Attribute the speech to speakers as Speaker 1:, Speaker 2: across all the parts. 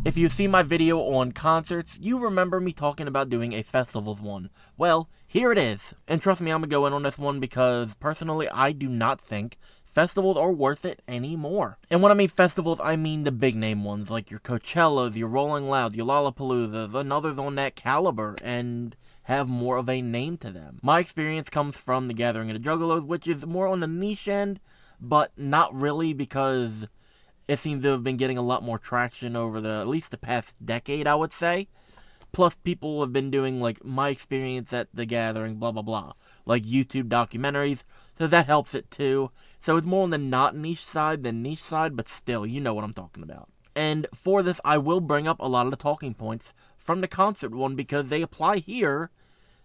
Speaker 1: If you see my video on concerts, you remember me talking about doing a festivals one. Well, here it is. And trust me, I'm gonna go in on this one because, personally, I do not think festivals are worth it anymore. And when I mean festivals, I mean the big name ones, like your Coachellas, your Rolling Loud, your Lollapaloozas, and others on that caliber, and have more of a name to them. My experience comes from the Gathering of the Juggalos, which is more on the niche end, but not really, because it seems to have been getting a lot more traction over at least the past decade, I would say. Plus, people have been doing, like, my experience at the Gathering, blah, blah, blah. Like, YouTube documentaries, so that helps it, too. So it's more on the not niche side than niche side, but still, you know what I'm talking about. And for this, I will bring up a lot of the talking points from the concert one, because they apply here,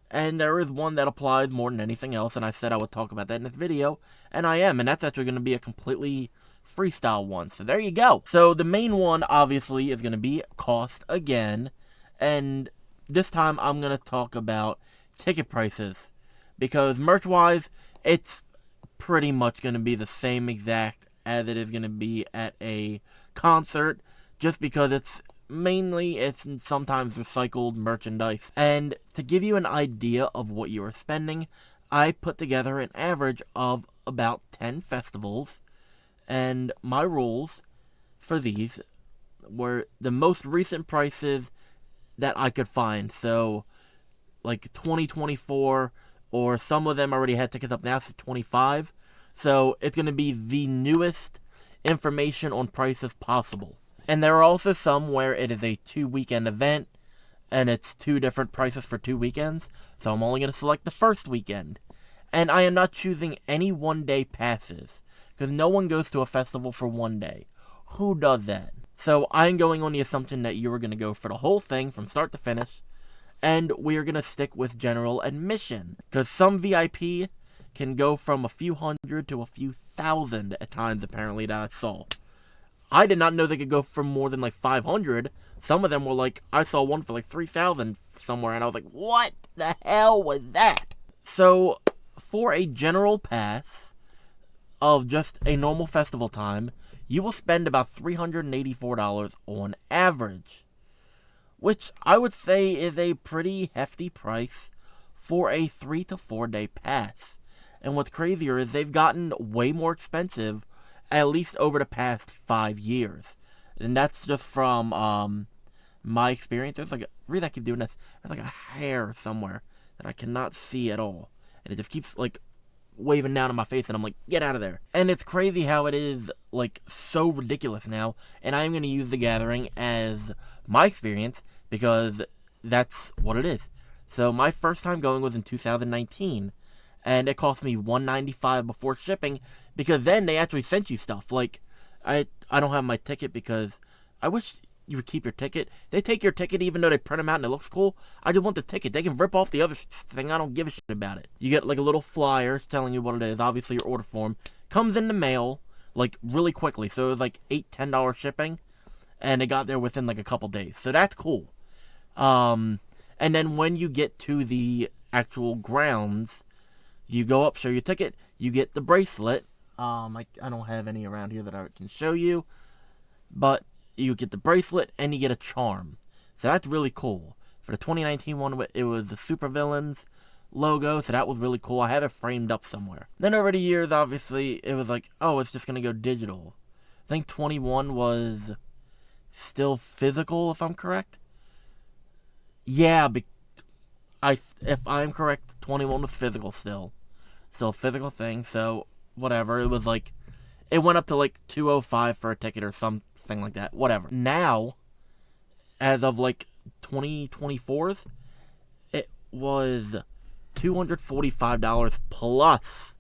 Speaker 1: and there is one that applies more than anything else, and I said I would talk about that in this video, and I am, and that's actually going to be a completely freestyle one. So there you go. So the main one, obviously, is going to be cost again, and this time I'm going to talk about ticket prices, because merch-wise, it's pretty much going to be the same exact as it is going to be at a concert, just because it's sometimes recycled merchandise. And to give you an idea of what you are spending, I put together an average of about 10 festivals, and my rules for these were the most recent prices that I could find. So, like 2024, or some of them already had tickets up now, so 25. So, it's going to be the newest information on prices possible. And there are also some where it is a 2-weekend event, and it's 2 different prices for 2 weekends. So, I'm only going to select the first weekend. And I am not choosing any one-day passes, because no one goes to a festival for one day. Who does that? So I'm going on the assumption that you are going to go for the whole thing from start to finish, and we are going to stick with general admission, because some VIP can go from a few hundred to a few thousand at times, apparently, that I saw. I did not know they could go for more than like 500. Some of them were like, I saw one for like 3,000 somewhere, and I was like, what the hell was that? So, for a general pass of just a normal festival time, you will spend about $384 on average, which I would say is a pretty hefty price for a 3 to 4 day pass. And what's crazier is they've gotten way more expensive, at least over the past 5 years. And that's just from my experience. There's like, reason I keep doing this, there's like a hair somewhere that I cannot see at all, and it just keeps like waving down in my face, and I'm like, get out of there. And it's crazy how it is, like, so ridiculous now, and I'm going to use The Gathering as my experience, because that's what it is. So my first time going was in 2019, and it cost me $195 before shipping, because then they actually sent you stuff. Like, I don't have my ticket, because I wish you would keep your ticket. They take your ticket even though they print them out and it looks cool. I just want the ticket. They can rip off the other thing. I don't give a shit about it. You get like a little flyer telling you what it is. Obviously your order form comes in the mail like really quickly. So it was like $8-10 shipping, and it got there within like a couple days. So that's cool. And then when you get to the actual grounds, you go up, show your ticket, you get the bracelet. I don't have any around here that I can show you, but you get the bracelet, and you get a charm. So that's really cool. For the 2019 one, it was the Supervillains logo, so that was really cool. I have it framed up somewhere. Then over the years, obviously, it was like, oh, it's just going to go digital. I think 21 was still physical, if I'm correct. Yeah, if I'm correct, 21 was physical still. Still a physical thing, so whatever. It was like, it went up to like $205 for a ticket or something like that. Whatever. Now, as of like 2024's, it was $245 plus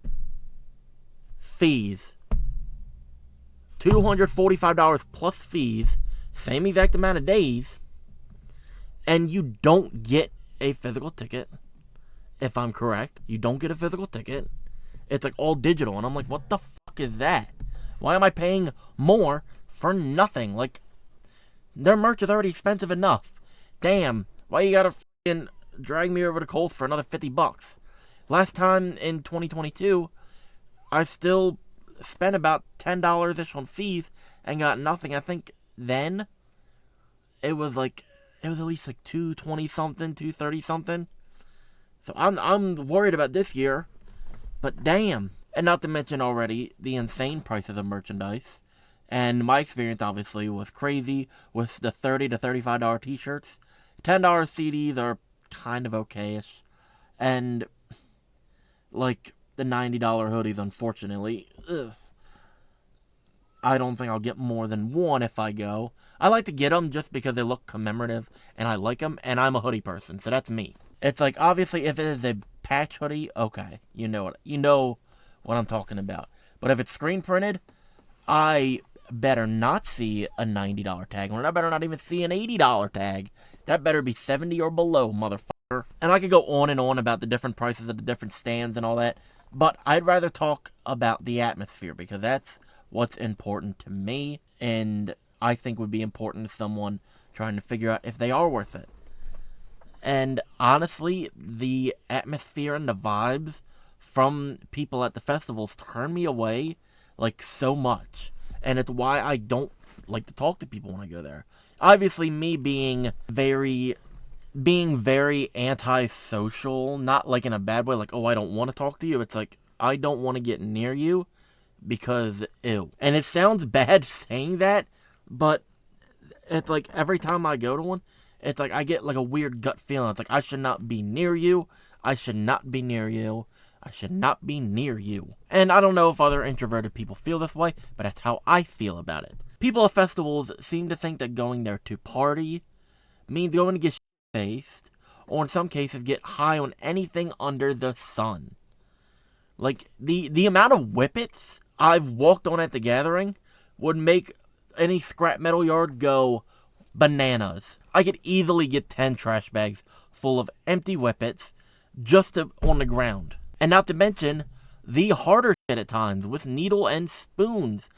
Speaker 1: fees. $245 plus fees. Same exact amount of days. And you don't get a physical ticket. If I'm correct. You don't get a physical ticket. It's like all digital. And I'm like, what the fuck is that? Why am I paying more for nothing? Like, their merch is already expensive enough. Damn. Why you gotta fucking drag me over the coals for another $50? Last time in 2022, I still spent about $10-ish on fees and got nothing. I think then it was at least like 220 something, 230 something. So I'm worried about this year, but damn. And not to mention already the insane prices of merchandise. And my experience obviously was crazy with the $30 to $35 t-shirts. $10 CDs are kind of okayish. And like the $90 hoodies, unfortunately, I don't think I'll get more than one if I go. I like to get them just because they look commemorative and I like them, and I'm a hoodie person, so that's me. It's like, obviously, if it is a patch hoodie, okay, you know what I'm talking about. But if it's screen printed, I better not see a $90 tag on it. I better not even see an $80 tag. That better be 70 or below, motherfucker. And I could go on and on about the different prices of the different stands and all that, but I'd rather talk about the atmosphere, because that's what's important to me, and I think would be important to someone trying to figure out if they are worth it. And honestly, the atmosphere and the vibes from people at the festivals turn me away like so much. And it's why I don't like to talk to people when I go there. Obviously, me being very antisocial, not like in a bad way, like, oh, I don't want to talk to you. It's like, I don't want to get near you because ew. And it sounds bad saying that, but it's like every time I go to one, it's like I get like a weird gut feeling. It's like, I should not be near you. I should not be near you. I should not be near you. And I don't know if other introverted people feel this way, but that's how I feel about it. People at festivals seem to think that going there to party means going to get faced, or in some cases get high on anything under the sun. Like, the amount of whippets I've walked on at the gathering would make any scrap metal yard go bananas. I could easily get 10 trash bags full of empty whippets just on the ground. And not to mention the harder shit at times with needle and spoons.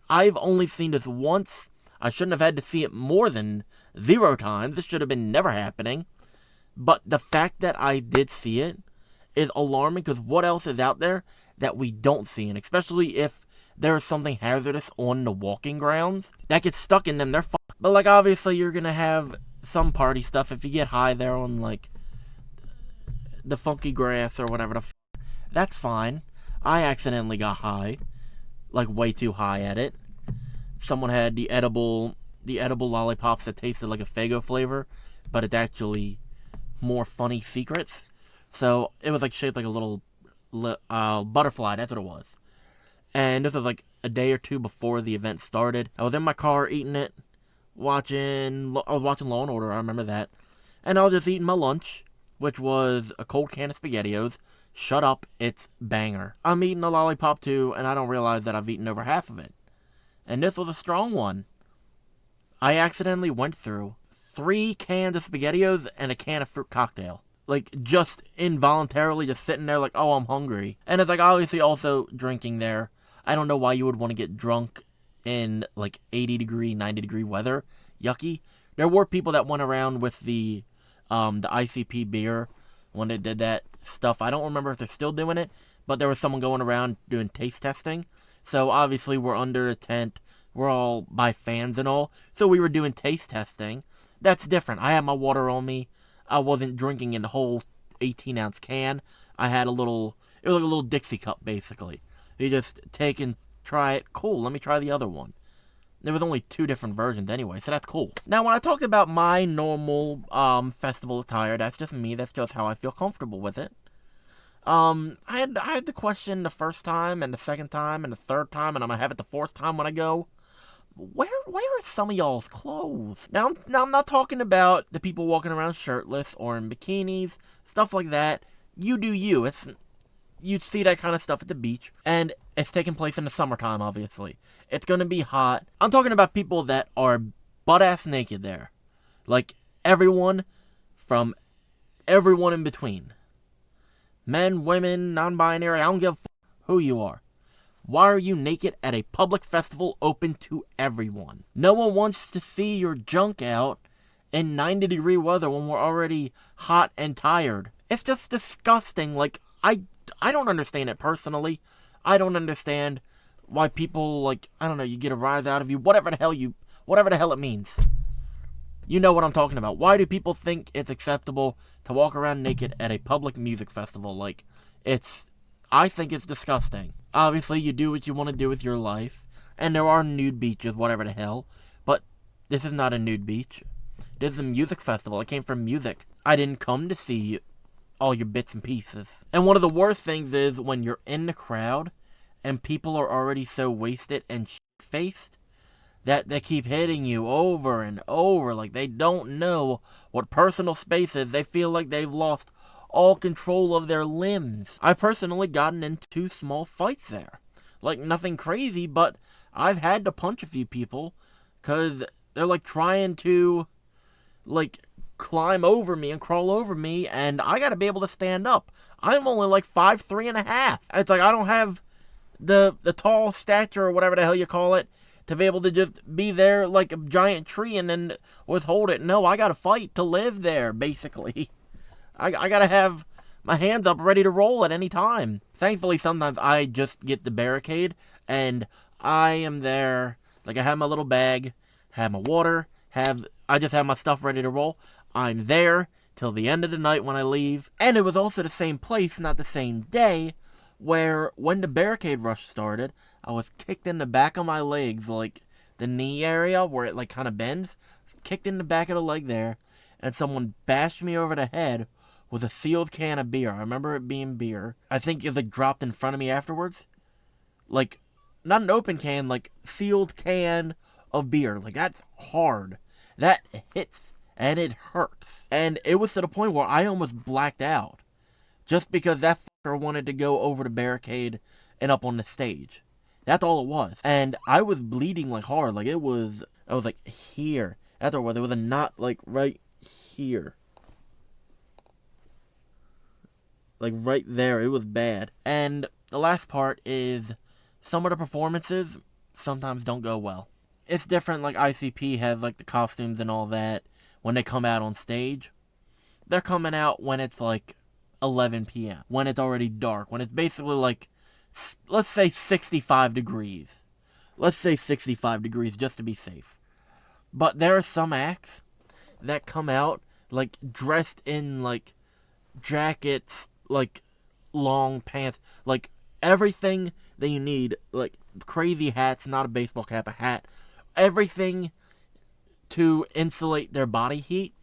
Speaker 1: I've only seen this once. I shouldn't have had to see it more than 0 times. This should have been never happening. But the fact that I did see it is alarming, because what else is out there that we don't see? And especially if there is something hazardous on the walking grounds that gets stuck in them, they're fucked. But like, obviously you're gonna have some party stuff if you get high there on like the funky grass or whatever the that's fine. I accidentally got high, like way too high at it. Someone had the edible lollipops that tasted like a Faygo flavor, but it's actually more funny secrets. So it was like shaped like a little butterfly. That's what it was. And this was like a day or two before the event started. I was in my car eating it, I was watching Law and Order. I remember that. And I was just eating my lunch, which was a cold can of SpaghettiOs. Shut up, it's banger. I'm eating a lollipop too, and I don't realize that I've eaten over half of it. And this was a strong one. I accidentally went through 3 cans of SpaghettiOs and a can of fruit cocktail. Like, just involuntarily just sitting there like, oh, I'm hungry. And it's like, obviously also drinking there. I don't know why you would want to get drunk in like 80 degree, 90 degree weather. Yucky. There were people that went around with the ICP beer when they did that stuff. I don't remember if they're still doing it, but there was someone going around doing taste testing. So obviously we're under a tent. We're all by fans and all. So we were doing taste testing. That's different. I had my water on me. I wasn't drinking in the whole 18-ounce can. I had it was like a little Dixie cup, basically. You just take and try it. Cool, let me try the other one. There was only 2 different versions anyway, so that's cool. Now, when I talked about my normal festival attire, that's just me. That's just how I feel comfortable with it. I had the question the first time, and the second time, and the third time, and I'm gonna have it the 4th time when I go. Where are some of y'all's clothes? Now I'm not talking about the people walking around shirtless or in bikinis, stuff like that. You do you. You'd see that kind of stuff at the beach, and it's taking place in the summertime, obviously. It's gonna be hot. I'm talking about people that are butt-ass naked there. Like, everyone from everyone in between. Men, women, non-binary, I don't give a who you are. Why are you naked at a public festival open to everyone? No one wants to see your junk out in 90 degree weather when we're already hot and tired. It's just disgusting. Like, I don't understand it personally. I don't understand why people, like, I don't know, you get a rise out of you, whatever the hell it means. You know what I'm talking about. Why do people think it's acceptable to walk around naked at a public music festival? Like, I think it's disgusting. Obviously, you do what you want to do with your life, and there are nude beaches, whatever the hell, but this is not a nude beach. This is a music festival. I came from music. I didn't come to see all your bits and pieces. And one of the worst things is when you're in the crowd and people are already so wasted and shit-faced that they keep hitting you over and over like they don't know what personal space is. They feel like they've lost all control of their limbs. I've personally gotten into small fights there. Like, nothing crazy, but I've had to punch a few people because they're, like, trying to, like, climb over me and crawl over me, and I gotta be able to stand up. I'm only, like, 5'3.5". It's like I don't have the tall stature or whatever the hell you call it to be able to just be there like a giant tree and then withhold it. No, I gotta fight to live there, basically. I gotta have my hands up ready to roll at any time. Thankfully, sometimes I just get the barricade, and I am there. Like, I have my little bag, have my water, I just have my stuff ready to roll. I'm there till the end of the night when I leave. And it was also the same place, not the same day, where when the barricade rush started, I was kicked in the back of my legs, like the knee area where it like kind of bends, kicked in the back of the leg there, and someone bashed me over the head with a sealed can of beer. I remember it being beer. I think it like dropped in front of me afterwards. Like, not an open can, like sealed can of beer. Like, that's hard. That hits and it hurts. And it was to the point where I almost blacked out just because that fucker wanted to go over the barricade and up on the stage. That's all it was. And I was bleeding like hard. Like, I was like here. That's what it was. There was a knot like right here. Like right there. It was bad. And the last part is some of the performances sometimes don't go well. It's different, like ICP has like the costumes and all that when they come out on stage. They're coming out when it's like 11 p.m. When it's already dark. When it's basically like, let's say 65 degrees. Let's say 65 degrees just to be safe. But there are some acts that come out like dressed in like jackets, like long pants, like everything that you need, like crazy hats, not a baseball cap, a hat, everything to insulate their body heat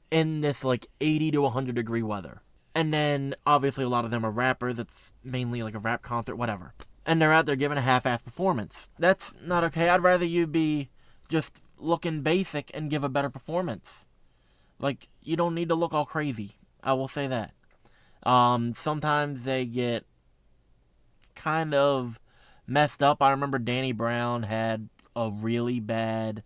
Speaker 1: in this like 80 to 100 degree weather. And then obviously a lot of them are rappers. It's mainly like a rap concert, whatever. And they're out there giving a half-assed performance. That's not okay. I'd rather you be just looking basic and give a better performance. Like, you don't need to look all crazy. I will say that. Sometimes they get kind of messed up. I remember Danny Brown had a really bad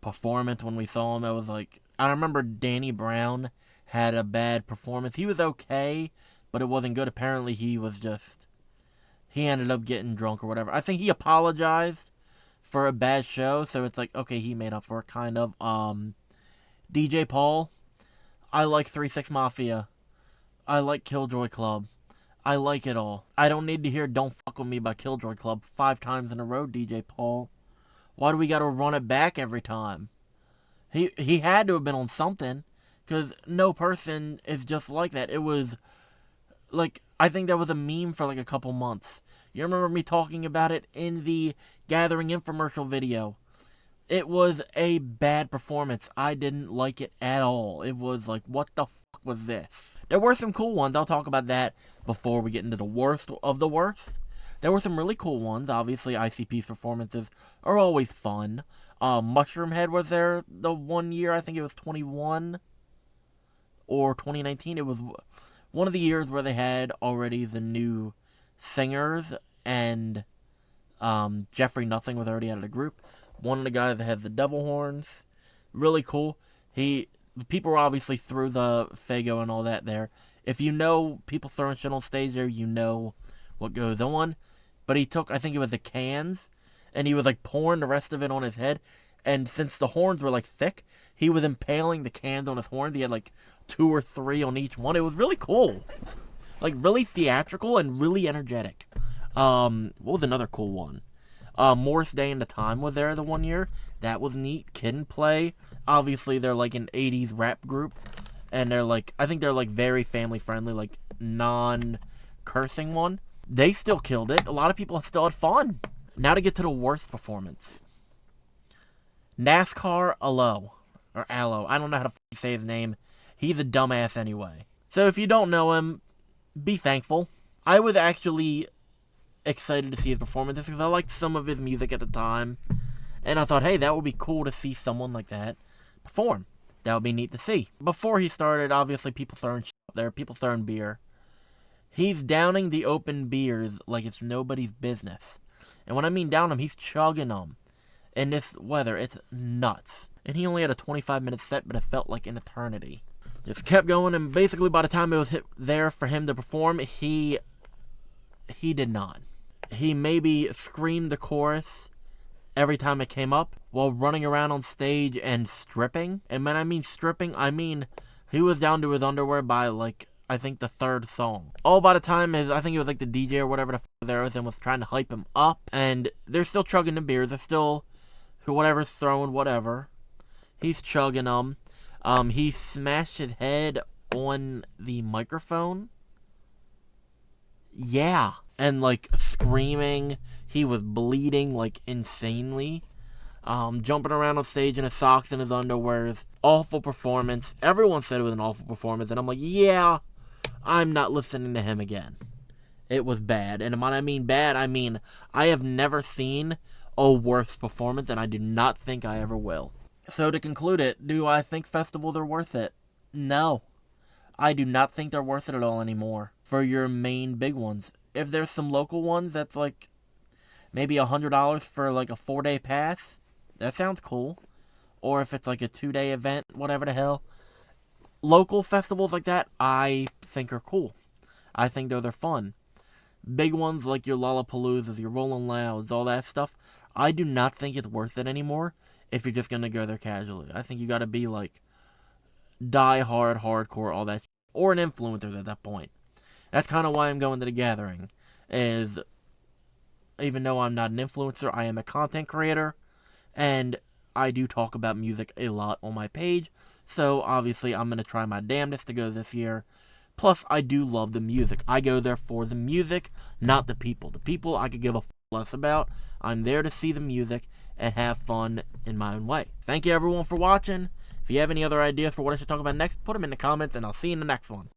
Speaker 1: performance when we saw him. It was like, I remember Danny Brown had a bad performance. He was okay, but it wasn't good. Apparently he ended up getting drunk or whatever. I think he apologized for a bad show, so it's like, okay, he made up for it, kind of. DJ Paul, I like 3 6 Mafia. I like Killjoy Club. I like it all. I don't need to hear Don't Fuck With Me by Killjoy Club 5 times in a row, DJ Paul. Why do we gotta run it back every time? He had to have been on something, because no person is just like that. It was, like, I think that was a meme for like a couple months. You remember me talking about it in the Gathering infomercial video. It was a bad performance. I didn't like it at all. It was like, what the fuck was this? There were some cool ones. I'll talk about that before we get into the worst of the worst. There were some really cool ones. Obviously, ICP's performances are always fun. Mushroom Head was there the one year. I think it was 21 or 2019. It was one of the years where they had already the new singers, and Jeffrey Nothing was already out of the group. One of the guys that has the devil horns. Really cool. People obviously threw the Fago and all that there. If you know people throwing shit on stage there, you know what goes on. But he took, I think it was the cans, and he was like pouring the rest of it on his head. And since the horns were like thick, he was impaling the cans on his horns. He had like 2 or 3 on each one. It was really cool. Like really theatrical and really energetic. What was another cool one? Morris Day and the Time was there the one year. That was neat. Kid and Play. Obviously, they're like an 80s rap group. And they're like, I think they're like very family friendly, like non-cursing one. They still killed it. A lot of people still had fun. Now to get to the worst performance. NASCAR Aloe. Or Aloe. I don't know how to say his name. He's a dumbass anyway. So if you don't know him, be thankful. I was actually excited to see his performances because I liked some of his music at the time. And I thought, hey, that would be cool to see someone like that perform. That would be neat to see. Before he started, obviously people throwing shit up there. People throwing beer. He's downing the open beers like it's nobody's business. And when I mean down them, he's chugging them. In this weather, it's nuts. And he only had a 25-minute set, but it felt like an eternity. Just kept going, and basically by the time it was there for him to perform, he did not. He maybe screamed the chorus every time it came up while running around on stage and stripping. And when I mean stripping, I mean he was down to his underwear by, like, I think the third song. All by the time I think it was like the DJ or whatever the f there was and was trying to hype him up. And they're still chugging the beers. They're still whatever's throwing whatever. He's chugging them. He smashed his head on the microphone. Yeah. And, like, screaming. He was bleeding, like, insanely. Jumping around on stage in his socks and his underwears. Awful performance. Everyone said it was an awful performance. And I'm like, yeah, I'm not listening to him again. It was bad. And when I mean bad, I mean I have never seen a worse performance, and I do not think I ever will. So to conclude it, do I think festivals are worth it? No. I do not think they're worth it at all anymore for your main big ones. If there's some local ones that's like maybe $100 for like a 4-day pass, that sounds cool. Or if it's like a 2-day event, whatever the hell. Local festivals like that, I think are cool. I think those are fun. Big ones like your Lollapaloozas, your Rolling Louds, all that stuff, I do not think it's worth it anymore if you're just going to go there casually. I think you got to be like die hard, hardcore, all that shit, or an influencer at that point. That's kind of why I'm going to the gathering, is even though I'm not an influencer, I am a content creator, and I do talk about music a lot on my page, so obviously I'm going to try my damnedest to go this year. Plus, I do love the music. I go there for the music, not the people. The people I could give a f less about. I'm there to see the music and have fun in my own way. Thank you everyone for watching. If you have any other ideas for what I should talk about next, put them in the comments, and I'll see you in the next one.